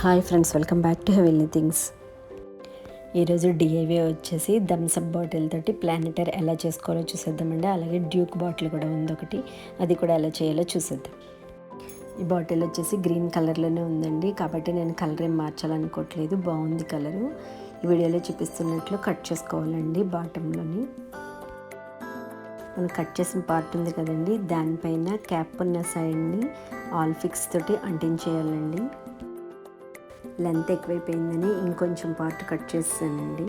Hi friends, welcome back to heavenly things. ఈరోజు DIY వచ్చేసి Thums Up bottle తోటి ప్లానెటర్ ఎలా చేసుకోవాలో చూసేద్దామండి. అలాగే డ్యూక్ బాటిల్ కూడా ఉంది ఒకటి, అది కూడా ఎలా చేయాలో చూసేద్దాం. ఈ బాటిల్ వచ్చేసి గ్రీన్ కలర్లోనే ఉందండి, కాబట్టి నేను కలర్ ఏం మార్చాలనుకోవట్లేదు. బాగుంది కలరు. ఈ వీడియోలో చూపిస్తున్నట్లు కట్ చేసుకోవాలండి. బాటంలోని మనం కట్ చేసిన పార్ట్ ఉంది కదండి, దానిపైన క్యాప్ ఉన్న సైడ్ని ఆల్ ఫిక్స్ తోటి అంటించేయాలండి. లెంత్ ఎక్కువైపోయిందని ఇంకొంచెం పార్ట్ కట్ చేస్తానండి.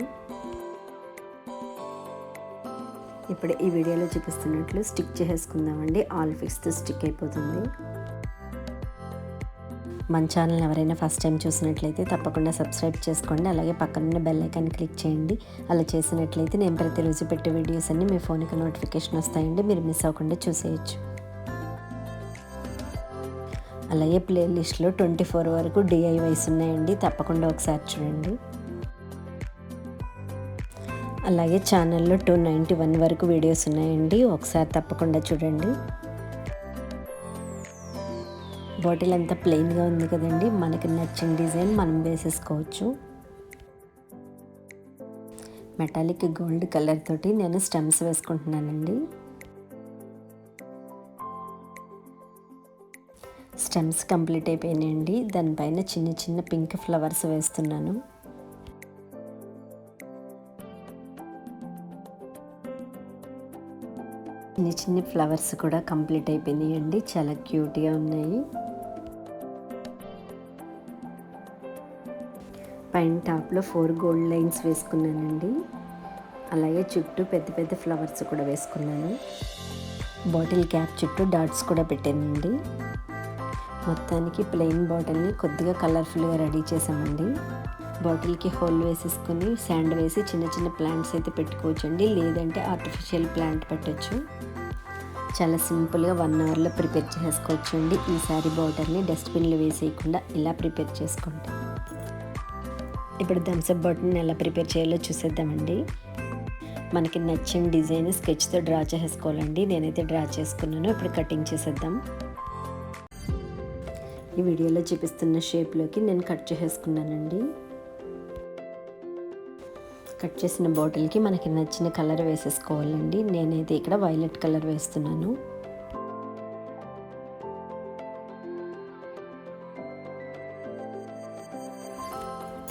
ఇప్పుడు ఈ వీడియోలో చూపిస్తున్నట్లు స్టిక్ చేసుకుందామండి. ఆల్ ఫిక్స్తో స్టిక్ అయిపోతుంది. మన ఛానల్ ఎవరైనా ఫస్ట్ టైం చూసినట్లయితే తప్పకుండా సబ్స్క్రైబ్ చేసుకోండి. అలాగే పక్కనున్న బెల్ ఐకాన్ క్లిక్ చేయండి. అలా చేసినట్లయితే నేను ప్రతిరోజు పెట్టే వీడియోస్ అన్నీ మీ ఫోన్కి నోటిఫికేషన్ వస్తాయండి, మీరు మిస్ అవ్వకుండా చూసేయచ్చు. అలాగే ప్లేలిస్ట్లో 24 వరకు డిఐవైస్ ఉన్నాయండి, తప్పకుండా ఒకసారి చూడండి. అలాగే ఛానల్లో 291 వరకు వీడియోస్ ఉన్నాయండి, ఒకసారి తప్పకుండా చూడండి. బాటిల్ అంతా ప్లెయిన్గా ఉంది కదండి, మనకి నచ్చిన డిజైన్ మనం వేసేసుకోవచ్చు. మెటాలిక్ గోల్డ్ కలర్ తోటి నేను స్టెమ్స్ వేసుకుంటున్నానండి. స్టెమ్స్ కంప్లీట్ అయిపోయినాయండి. దానిపైన చిన్న చిన్న పింక్ ఫ్లవర్స్ వేస్తున్నాను. చిన్న చిన్న ఫ్లవర్స్ కూడా కంప్లీట్ అయిపోయినాయండి, చాలా క్యూట్గా ఉన్నాయి. పైన టాప్లో 4 గోల్డ్ లైన్స్ వేసుకున్నానండి. అలాగే చుట్టూ పెద్ద పెద్ద ఫ్లవర్స్ కూడా వేసుకున్నాను. బాటిల్ క్యాప్ చుట్టూ డాట్స్ కూడా పెట్టానండి. మొత్తానికి ప్లెయిన్ బాటిల్ని కొద్దిగా కలర్ఫుల్గా రెడీ చేసామండి. బాటిల్కి హోల్ వేసేసుకొని శాండ్ వేసి చిన్న చిన్న ప్లాంట్స్ అయితే పెట్టుకోవచ్చండి, లేదంటే ఆర్టిఫిషియల్ ప్లాంట్ పెట్టచ్చు. చాలా సింపుల్గా 1 అవర్లో ప్రిపేర్ చేసుకోవచ్చండి. ఈసారి బాటిల్ని డస్ట్బిన్లో వేసేయకుండా ఇలా ప్రిపేర్ చేసుకోండి. ఇప్పుడు థమ్స్అప్ బాటిల్ని ఎలా ప్రిపేర్ చేయాలో చూసేద్దామండి. మనకి నచ్చిన డిజైన్ స్కెచ్తో డ్రా చేసుకోవాలండి. నేనైతే డ్రా చేసుకున్నాను. ఇప్పుడు కటింగ్ చేసేద్దాం. ఈ వీడియోలో చూపిస్తున్న షేప్లోకి నేను కట్ చేసుకున్నానండి. కట్ చేసిన బాటిల్కి మనకి నచ్చిన కలర్ వేసేసుకోవాలండి. నేనైతే ఇక్కడ వైలెట్ కలర్ వేస్తున్నాను.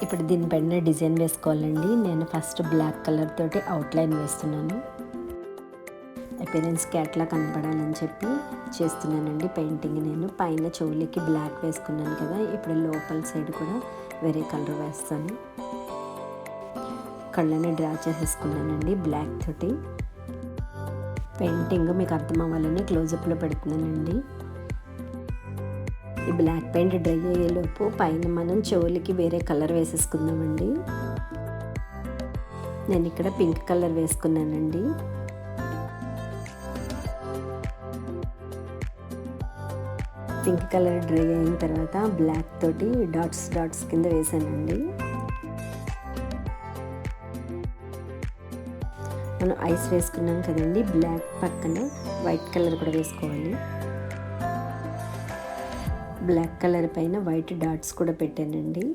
ఇప్పుడు దీనిపైన డిజైన్ వేసుకోవాలండి. నేను ఫస్ట్ బ్లాక్ కలర్ తోటి అవుట్లైన్ వేస్తున్నాను. అపిరెన్స్ క్యాట్లా కనపడాలని చెప్పి చేస్తున్నానండి పెయింటింగ్. నేను పైన చెవులకి బ్లాక్ వేసుకున్నాను కదా, ఇప్పుడు లోపల సైడ్ కూడా వేరే కలర్ వేస్తాను. కళ్ళని డ్రా చేసేసుకున్నానండి బ్లాక్ తోటి. పెయింటింగ్ మీకు అర్థం అవ్వాలని క్లోజప్లో పెడుతున్నానండి. ఈ బ్లాక్ పెయింట్ డ్రై అయ్యేలోపు పైన మనం చెవులకి వేరే కలర్ వేసేసుకుందామండి. నేను ఇక్కడ పింక్ కలర్ వేసుకున్నానండి. పింక్ కలర్ డ్రై అయిన తర్వాత బ్లాక్ తోటి డాట్స్ కింద వేసానండి. మనం ఐస్ వేసుకున్నాం కదండి, బ్లాక్ పక్కన వైట్ కలర్ కూడా వేసుకోవాలి. బ్లాక్ కలర్ పైన వైట్ డాట్స్ కూడా పెట్టానండి.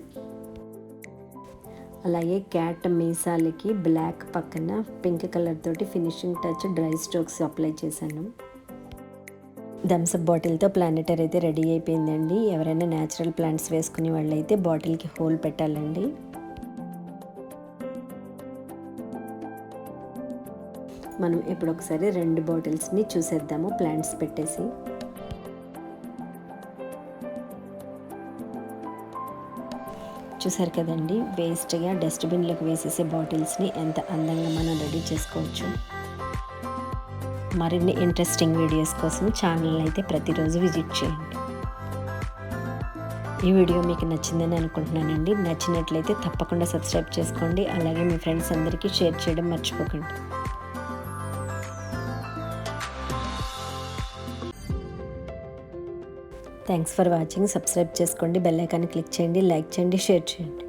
అలాగే క్యాట్ మీసాలకి బ్లాక్ పక్కన పింక్ కలర్ తోటి finishing touch dry strokes apply చేశాను. థమ్స్అప్ బాటిల్తో ప్లానెటర్ అయితే రెడీ అయిపోయిందండి. ఎవరైనా న్యాచురల్ ప్లాంట్స్ వేసుకునే వాళ్ళైతే బాటిల్కి హోల్ పెట్టాలండి. మనం ఇప్పుడు ఒకసారి 2 బాటిల్స్ని చూసేద్దాము ప్లాంట్స్ పెట్టేసి. చూసారు కదండి, వేస్ట్గా డస్ట్బిన్లోకి వేసేసే బాటిల్స్ని ఎంత అందంగా మనం రెడీ చేసుకోవచ్చు. మరిన్ని ఇంట్రెస్టింగ్ వీడియోస్ కోసం ఛానల్ అయితే ప్రతిరోజు విజిట్ చేయండి. ఈ వీడియో మీకు నచ్చిందని అనుకుంటున్నానండి. నచ్చినట్లయితే తప్పకుండా సబ్స్క్రైబ్ చేసుకోండి. అలాగే మీ ఫ్రెండ్స్ అందరికీ షేర్ చేయడం మర్చిపోకండి. Thanks for watching. సబ్స్క్రైబ్ చేసుకోండి, బెల్ ఐకాన్ క్లిక్ చేయండి, లైక్ చేయండి, షేర్ చేయండి.